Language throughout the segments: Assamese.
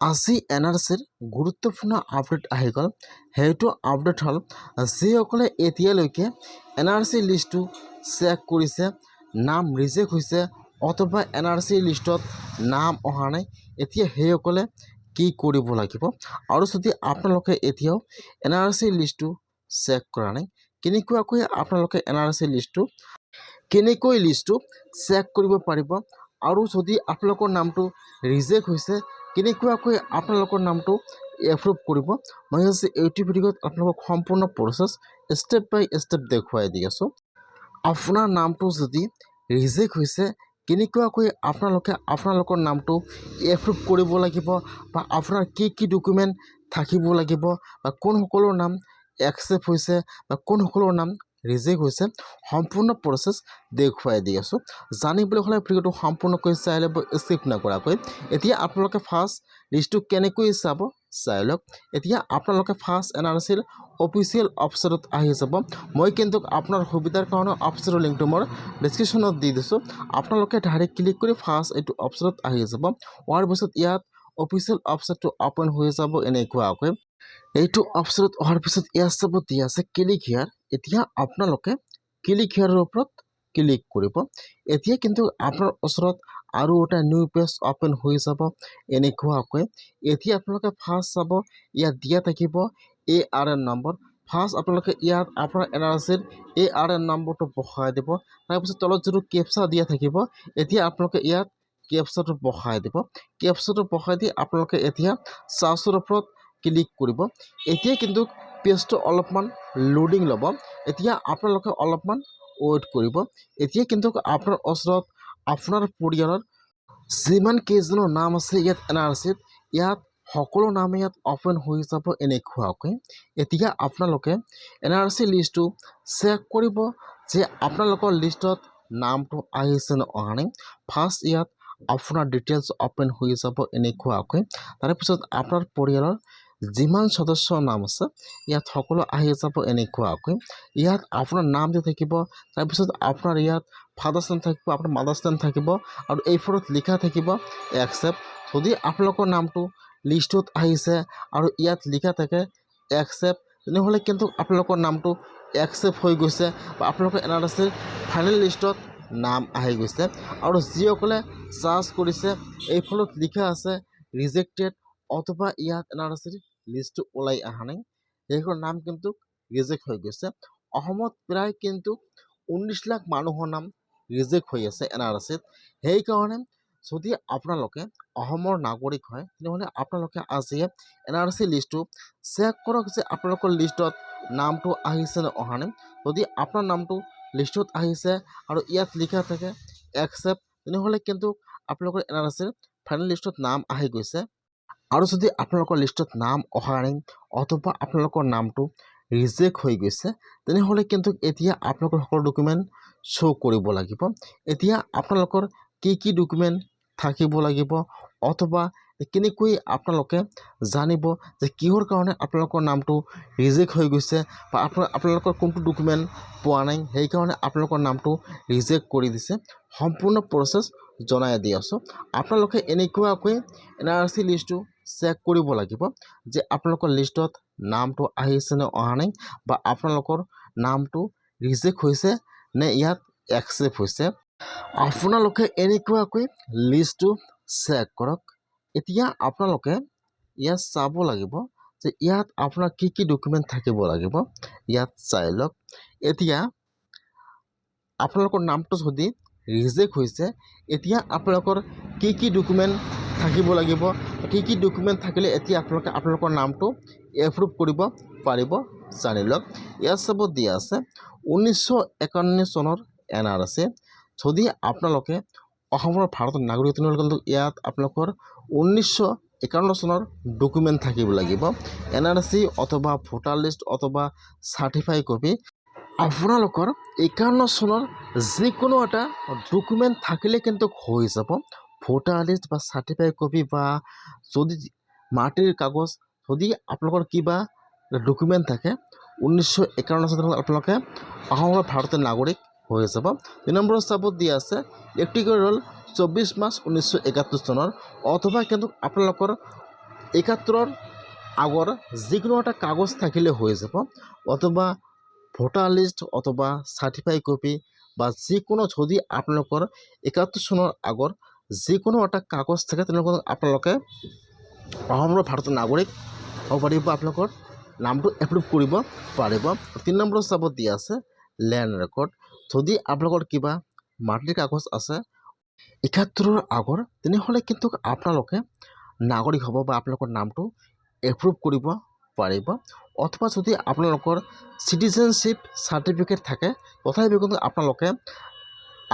আজি এনআৰচিৰ গুৰুত্বপূৰ্ণ আপডেট আহি গ'ল। সেইটো আপডেট হ'ল যিসকলে এতিয়ালৈকে এনআৰচি লিষ্টটো চেক কৰিছে, নাম ৰিজেক্ট হৈছে অথবা এনআৰচি লিষ্টত নাম অহা নাই, এতিয়া সেইসকলে কি কৰিব লাগিব। আৰু যদি আপোনালোকে এতিয়াও এনআৰচি লিষ্টটো চেক কৰা নাই, কেনেকুৱাকৈ আপোনালোকে এনআৰচি লিষ্টটো চেক কৰিব পাৰিব। আৰু যদি আপোনালোকৰ নামটো ৰিজেক্ট হৈছে, কেনেকুৱাকৈ আপোনালোকৰ নামটো এপ্ৰুভ কৰিব, মই আজি এইটো ভিডিঅ'ত আপোনালোকক সম্পূৰ্ণ প্ৰচেছ ষ্টেপ বাই ষ্টেপ দেখুৱাই দি আছোঁ। আপোনাৰ নামটো যদি ৰিজেক্ট হৈছে, কেনেকুৱাকৈ আপোনালোকৰ নামটো এপ্ৰুভ কৰিব লাগিব, বা আপোনাৰ কি ডকুমেণ্ট থাকিব লাগিব, বা কোনসকলৰ নাম একচেপ্ট হৈছে বা কোনসকলৰ নাম ৰিজেক্ট হৈছে, সম্পূৰ্ণ প্ৰচেছ দেখুৱাই দি আছোঁ। জানিবলৈ হ'লে ভিডিঅ'টো সম্পূৰ্ণকৈ চাই ল'ব, স্কিপ নকৰাকৈ। এতিয়া আপোনালোকে ফাৰ্ষ্ট লিষ্টটো কেনেকৈ চাই লওক। এতিয়া আপোনালোকে ফাৰ্ষ্ট এনআৰচিৰ অফিচিয়েল ৱেবছাইটত আহি যাব। মই কিন্তু আপোনাৰ সুবিধাৰ কাৰণে ৱেবছাইটৰ লিংকটো মই ডিছক্ৰিপশ্যনত দি দিছোঁ। আপোনালোকে ডাইৰেক্ট ক্লিক কৰি ফাৰ্ষ্ট এইটো ৱেবছাইটত আহি যাব। হোৱাৰ পিছত ইয়াত অফিচিয়েল ৱেবছাইটটো অ'পেন হৈ যাব এনেকুৱাকৈ। এইটো ৱেবছাইটত অহাৰ পিছত ইয়াত চাব দিয়া আছে ক্লিক হিয়াৰ। এতিয়া আপোনালোকে ক্লিক হিয়াৰৰ ওপৰত ক্লিক কৰিব। এতিয়া কিন্তু আপোনাৰ ওচৰত আৰু এটা নিউ পেজ অ'পেন হৈ যাব এনেকুৱাকৈ। এতিয়া আপোনালোকে ফাৰ্ষ্ট চাব, ইয়াত দিয়া থাকিব ARN নম্বৰ। ফাৰ্ষ্ট আপোনালোকে ইয়াত আপোনাৰ এনআৰচিৰ ARN নম্বৰটো বহাই দিব। তাৰপিছত তলত যিটো কেপচা দিয়া থাকিব, এতিয়া আপোনালোকে ইয়াত কেপচাটো বহাই দিব। কেপচাটো বহাই দি আপোনালোকে এতিয়া চাৰ্চৰ ওপৰত ক্লিক কৰিব। এতিয়া কিন্তু পেজটো অলপমান লোডিং ল'ব। এতিয়া আপোনালোকে অলপমান ৱেইট কৰিব। এতিয়া কিন্তু আপোনাৰ ওচৰত আপোনাৰ পৰিয়ালৰ যিমান কেইজনৰ নাম আছে ইয়াত এনআৰচিত, ইয়াত সকলো নাম ইয়াত অ'পেন হৈ যাব এনেকুৱাকৈ। এতিয়া আপোনালোকে এনআৰচি লিষ্টটো চেক কৰিব যে আপোনালোকৰ লিষ্টত নামটো আহিছে নে অহা নাই। ফাৰ্ষ্ট ইয়াত আপোনাৰ ডিটেইলছ অ'পেন হৈ যাব এনেকুৱাকৈ। তাৰপিছত আপোনাৰ পৰিয়ালৰ যিমান সদস্যৰ নাম আছে ইয়াত সকলো আহি যাব এনেকুৱাকৈ। ইয়াত আপোনাৰ নাম দি থাকিব, তাৰপিছত আপোনাৰ ইয়াত ফাদাৰ্ছ নেম থাকিব, আপোনাৰ মাদাৰ্ছ নেম থাকিব, আৰু এইফৰত লিখা থাকিব একচেপ্ট। যদি আপোনালোকৰ নামটো লিষ্টত আহিছে আৰু ইয়াত লিখা থাকে একচেপ্ট, তেনেহ'লে কিন্তু আপোনালোকৰ নামটো একচেপ্ট হৈ গৈছে, বা আপোনালোকৰ এনআৰচিৰ ফাইনেল লিষ্টত নাম আহি গৈছে। আৰু যিসকলে চাৰ্চ কৰিছে এইফলত লিখা আছে ৰিজেক্টেড, অথবা ইয়াত এনআৰচিৰ লিষ্টটো ওলাই অহা নাই, সেইসকলৰ নাম কিন্তু ৰিজেক্ট হৈ গৈছে। অসমত প্ৰায় কিন্তু 19 লাখ মানুহৰ নাম ৰিজেক্ট হৈ আছে এনআৰচিত। সেইকাৰণে যদি আপোনালোকে অসমৰ নাগৰিক হয়, তেনেহ'লে আপোনালোকে আজি এনআৰচি লিষ্টটো চেক কৰক যে আপোনালোকৰ লিষ্টত নামটো আহিছে নে অহা নাই। যদি আপোনাৰ নামটো লিষ্টত আহিছে আৰু ইয়াত লিখা থাকে একচেপ্ট, তেনেহ'লে কিন্তু আপোনালোকৰ এনআৰচিৰ ফাইনেল লিষ্টত নাম আহি গৈছে। আৰু যদি আপোনালোকৰ লিষ্টত নাম অহা নাই অথবা আপোনালোকৰ নামটো ৰিজেক্ট হৈ গৈছে, তেনেহ'লে কিন্তু এতিয়া আপোনালোকৰ সকলো ডকুমেণ্ট শ্ব' কৰিব লাগিব। এতিয়া আপোনালোকৰ কি ডকুমেণ্ট থাকিব লাগিব, অথবা কেনেকৈ আপোনালোকে জানিব যে কিহৰ কাৰণে আপোনালোকৰ নামটো ৰিজেক্ট হৈ গৈছে, বা আপোনালোকৰ কোনটো ডকুমেণ্ট পোৱা নাই সেইকাৰণে আপোনালোকৰ নামটো ৰিজেক্ট কৰি দিছে, সম্পূৰ্ণ প্ৰচেছ জনাই দি আছোঁ। আপোনালোকে এনেকুৱাকৈ এনআৰচি লিষ্টটো চেক কৰিব লাগিব যে আপোনালোকৰ লিষ্টত নামটো আহিছে নে অহা নাই, বা আপোনালোকৰ নামটো ৰিজেক্ট হৈছে নে ইয়াত একচেপ্ট হৈছে। আপোনালোকে এনেকুৱাকৈ লিষ্টটো চেক কৰক। এতিয়া আপোনালোকে ইয়াত চাব লাগিব যে ইয়াত আপোনাৰ কি ডকুমেণ্ট থাকিব লাগিব, ইয়াত চাই লওক। এতিয়া আপোনালোকৰ নামটো যদি ৰিজেক্ট হৈছে, এতিয়া আপোনালোকৰ কি ডকুমেণ্ট থাকিব লাগিব, কি ডকুমেণ্ট থাকিলে এতিয়া আপোনালোকৰ নামটো এপ্ৰুভ কৰিব পাৰিব জানি লওক। ইয়াত চাব দিয়া আছে 1951 চনৰ এনআৰচি। যদি আপোনালোকে অসমৰ ভাৰতৰ নাগৰিক, তেনেহ'লে কিন্তু ইয়াত আপোনালোকৰ 1951 চনৰ ডকুমেণ্ট থাকিব লাগিব, এনআৰচি অথবা ভোটাৰ লিষ্ট অথবা চাৰ্টিফাই কপি। আপোনালোকৰ 51 চনৰ যিকোনো এটা ডকুমেণ্ট থাকিলে কিন্তু হৈ যাব। ভোটাৰ লিষ্ট বা চাৰ্টিফাই কপি, বা যদি মাটিৰ কাগজ, যদি আপোনালোকৰ কিবা ডকুমেণ্ট থাকে 1951 চনত, আপোনালোকে অসমৰ ভাৰতীয় নাগৰিক হৈ যাব। 2 নম্বৰত চাব দিয়া আছে একটিকেল হ'ল 24 মাৰ্চ 1971 চনৰ, অথবা কিন্তু আপোনালোকৰ 71 আগৰ যিকোনো এটা কাগজ থাকিলে হৈ যাব, অথবা ভোটাৰ লিষ্ট অথবা চাৰ্টিফাই কপি বা যিকোনো যদি আপোনালোকৰ 71 চনৰ আগৰ যিকোনো এটা কাগজ থাকে তেনেহ'লে আপোনালোকে অসমৰ ভাৰতৰ নাগৰিক হ'ব পাৰিব, আপোনালোকৰ নামটো এপ্ৰুভ কৰিব পাৰিব। 3 নম্বৰ চাব দিয়া আছে লেণ্ড ৰেকৰ্ড। যদি আপোনালোকৰ কিবা মাটিৰ কাগজ আছে 71 আগৰ তেনেহ'লে কিন্তু আপোনালোকে নাগৰিক হ'ব বা আপোনালোকৰ নামটো এপ্ৰুভ কৰিব পাৰিব। অথবা যদি আপোনালোকৰ চিটিজেনশ্বিপ চাৰ্টিফিকেট থাকে তথাপিও কিন্তু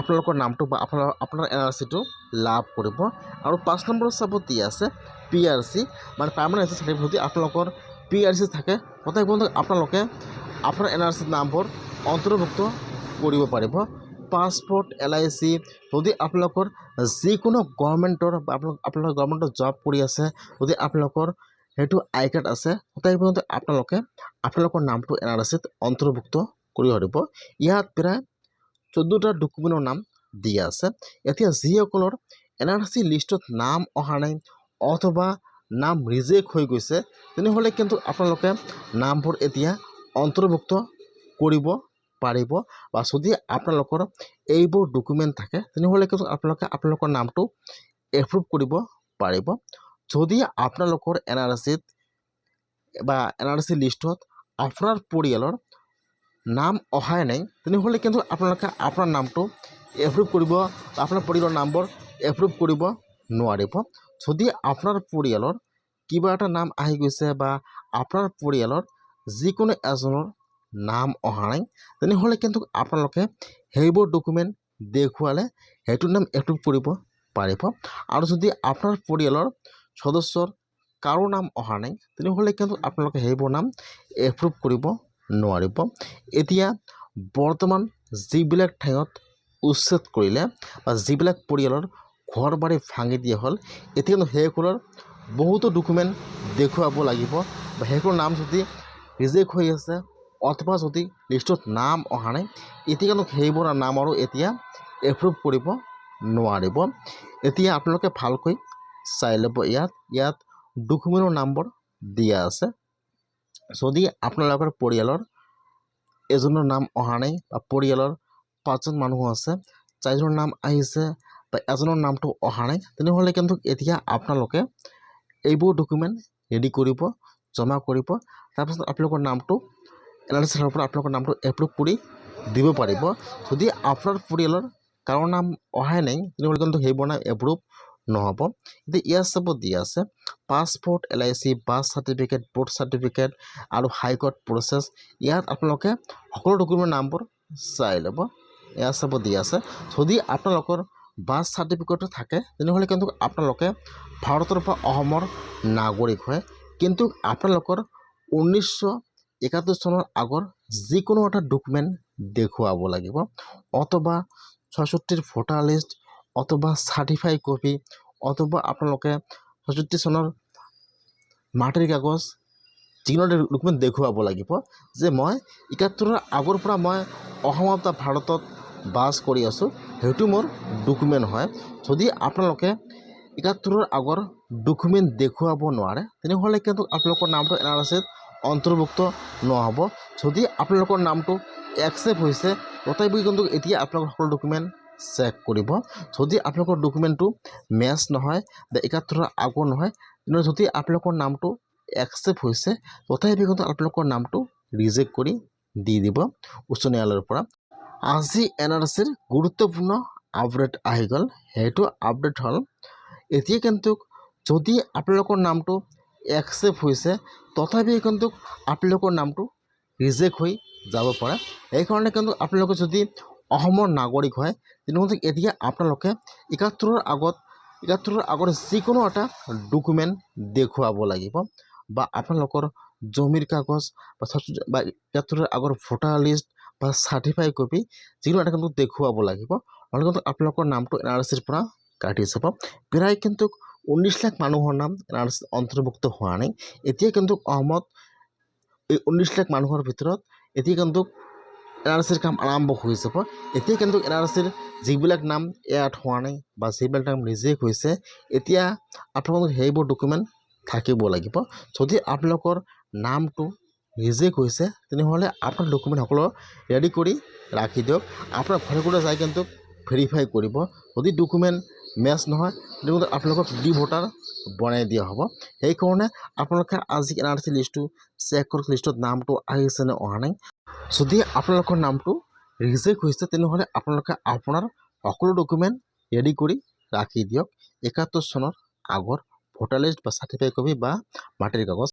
আপোনালোকৰ নামটো বা আপোনাৰ NRCটো লাভ কৰিব। আৰু 5 নম্বৰ চাব দিয়া আছে PRC মানে পাৰ্মানেণ্ট ৰেচিডেণ্ট চাৰ্টিফিকেট। যদি আপোনালোকৰ PRC থাকে তথাপিও কিন্তু আপোনালোকে আপোনাৰ NRC নামবোৰ অন্তৰ্ভুক্ত কৰিব পাৰিব। পাছপোৰ্ট LIC যদি আপোনালোকৰ যিকোনো গভৰ্ণমেণ্টৰ বা আপোনালোকৰ গভৰ্ণমেণ্টৰ জব কৰি আছে, যদি আপোনালোকৰ সেইটো আই কাৰ্ড আছে তথাপিও কিন্তু আপোনালোকৰ নামটো NRCত অন্তৰ্ভুক্ত কৰিব পাৰিব। ইয়াত প্ৰায় 14টা ডকুমেণ্টৰ নাম দিয়া আছে। এতিয়া যিসকলৰ NRC লিষ্টত নাম অহা নাই অথবা নাম ৰিজেক্ট হৈ গৈছে তেনেহ'লে কিন্তু আপোনালোকে নামবোৰ এতিয়া অন্তৰ্ভুক্ত কৰিব পাৰিব। বা যদি আপোনালোকৰ এইবোৰ ডকুমেণ্ট থাকে তেনেহ'লে কিন্তু আপোনালোকৰ নামটো এপ্ৰুভ কৰিব পাৰিব। যদি আপোনালোকৰ NRCত বা NRC লিষ্টত আপোনাৰ পৰিয়ালৰ নাম অহাই নাই তেনেহ'লে কিন্তু আপোনালোকে আপোনাৰ নামটো এপ্ৰুভ কৰিব বা আপোনাৰ পৰিয়ালৰ নামবোৰ এপ্ৰুভ কৰিব নোৱাৰিব। যদি আপোনাৰ পৰিয়ালৰ কিবা এটা নাম আহি গৈছে বা আপোনাৰ পৰিয়ালৰ যিকোনো এজনৰ নাম অহা নাই তেনেহ'লে কিন্তু আপোনালোকে সেইবোৰ ডকুমেণ্ট দেখুৱালে সেইটো নাম এপ্ৰুভ কৰিব পাৰিব। আৰু যদি আপোনাৰ পৰিয়ালৰ সদস্যৰ কাৰো নাম অহা নাই তেনেহ'লে কিন্তু আপোনালোকে সেইবোৰ নাম এপ্ৰুভ কৰিব নোৱাৰিব। এতিয়া বৰ্তমান যিবিলাক ঠাইত উচ্ছেদ কৰিলে বা যিবিলাক পৰিয়ালৰ ঘৰ বাৰী ভাঙি দিয়া হ'ল এতিয়া কিন্তু সেইসকলৰ বহুতো ডকুমেণ্ট দেখুৱাব লাগিব বা সেইসকলৰ নাম যদি ৰিজেক্ট হৈ আছে অথবা যদি লিষ্টত নাম অহা নাই এতিয়া কিন্তু সেইবোৰ নাম আৰু এতিয়া এপ্ৰুভ কৰিব নোৱাৰিব। এতিয়া আপোনালোকে ভালকৈ চাই ল'ব। ইয়াত ডকুমেণ্টৰ নাম্বৰ দিয়া আছে। যদি আপোনালোকৰ পৰিয়ালৰ এজনৰ নাম অহা নাই বা পৰিয়ালৰ 5জন মানুহ আছে 4জনৰ নাম আহিছে বা এজনৰ নামটো অহা নাই তেনেহ'লে কিন্তু এতিয়া আপোনালোকে এইবোৰ ডকুমেণ্ট ৰেডি কৰিব, জমা কৰিব। তাৰপিছত আপোনালোকৰ নামটো NRCৰ ফালৰ পৰা আপোনালোকৰ নামটো এপ্ৰুভ কৰি দিব পাৰিব। যদি আপোনাৰ পৰিয়ালৰ কাৰো নাম অহাই নাই তেনেহ'লে কিন্তু সেইবোৰ নাম এপ্ৰুভ নহ'ব। এতিয়া ইয়াত চাব দিয়া আছে passport LIC birth certificate board certificate আৰু হাইকোৰ্ট প্ৰচেছ। ইয়াত আপোনালোকে সকলো ডকুমেণ্টৰ নামবোৰ চাই ল'ব। ইয়াত চাব দিয়া আছে যদি আপোনালোকৰ বাৰ্থ চাৰ্টিফিকেটটো থাকে তেনেহ'লে কিন্তু আপোনালোকে ভাৰতৰ পৰা অসমৰ নাগৰিক হয়। কিন্তু আপোনালোকৰ 1971 চনৰ আগৰ যিকোনো এটা ডকুমেণ্ট দেখুৱাব লাগিব, অথবা 66ৰ ভোটাৰ লিষ্ট অথবা চাৰ্টিফাই কপি অথবা আপোনালোকে 66 চনৰ মাটিৰ কাগজ যিকোনো ডকুমেণ্ট দেখুৱাব লাগিব যে মই 71ৰ আগৰ পৰা মই অসমত বা ভাৰতত বাস কৰি আছোঁ, সেইটো মোৰ ডকুমেণ্ট হয়। যদি আপোনালোকে 71ৰ আগৰ ডকুমেণ্ট দেখুৱাব নোৱাৰে তেনেহ'লে কিন্তু আপোনালোকৰ নামটো NRCত অন্তৰ্ভুক্ত নহ'ব। যদি আপোনালোকৰ নামটো একচেপ্ট হৈছে তথাপিও কিন্তু এতিয়া আপোনালোকৰ সকলো ডকুমেণ্ট চেক কৰিব। যদি আপোনালোকৰ ডকুমেণ্টটো মেচ নহয় বা 71ৰ আগৰ নহয় তেনেহ'লে যদি আপোনালোকৰ নামটো একচেপ্ট হৈছে তথাপিও কিন্তু আপোনালোকৰ নামটো ৰিজেক্ট কৰি দি দিব উচ্চ ন্যায়ালয়ৰ পৰা। আজি NRCৰ গুৰুত্বপূৰ্ণ আপডেট আহি গ'ল। সেইটো আপডেট হ'ল এতিয়া কিন্তু যদি আপোনালোকৰ নামটো একচেপ্ট হৈছে তথাপিও কিন্তু আপোনালোকৰ নামটো ৰিজেক্ট হৈ যাব পাৰে। সেইকাৰণে কিন্তু আপোনালোকে যদি অসমৰ নাগৰিক হয় তেনেহ'লে এতিয়া আপোনালোকে 71ৰ আগৰ যিকোনো এটা ডকুমেণ্ট দেখুৱাব লাগিব বা আপোনালোকৰ জমিৰ কাগজ বা 71ৰ আগৰ ভোটাৰ লিষ্ট বা চাৰ্টিফাই কপি যিকোনো এটা কিন্তু দেখুৱাব লাগিব, নহ'লে কিন্তু আপোনালোকৰ নামটো NRCৰ পৰা কাটি যাব। প্ৰায় কিন্তু 19 লাখ মানুহৰ নাম NRCত অন্তৰ্ভুক্ত হোৱা নাই। এতিয়া কিন্তু অসমত এই 19 লাখ মানুহৰ ভিতৰত এতিয়া কিন্তু NRCৰ কাম আৰম্ভ হৈ যাব। এতিয়া কিন্তু NRCৰ যিবিলাক নাম এড হোৱা নাই বা যিবিলাক নাম ৰিজেক্ট হৈছে এতিয়া আপোনালোকে সেইবোৰ ডকুমেণ্ট থাকিব লাগিব। যদি আপোনালোকৰ নামটো ৰিজেক্ট হৈছে তেনেহ'লে আপোনাৰ ডকুমেণ্ট সকলো ৰেডি কৰি ৰাখি দিয়ক। আপোনাৰ ঘৰে ঘৰে যাই কিন্তু ভেৰিফাই কৰিব। যদি ডকুমেণ্ট মেচ নহয় তেনেহ'লে আপোনালোকক ভোটাৰ বনাই দিয়া হ'ব। সেইকাৰণে আপোনালোকে আজি NRC লিষ্টটো চেক কৰক, লিষ্টত নামটো আহিছে নে অহা নাই। যদি আপোনালোকৰ নামটো ৰিজেক্ট হৈছে তেনেহ'লে আপোনালোকে আপোনাৰ সকলো ডকুমেণ্ট ৰেডি কৰি ৰাখি দিয়ক। 71 চনৰ আগৰ ভোটাৰ লিষ্ট বা চাৰ্টিফাইড কপি বা মাটিৰ কাগজ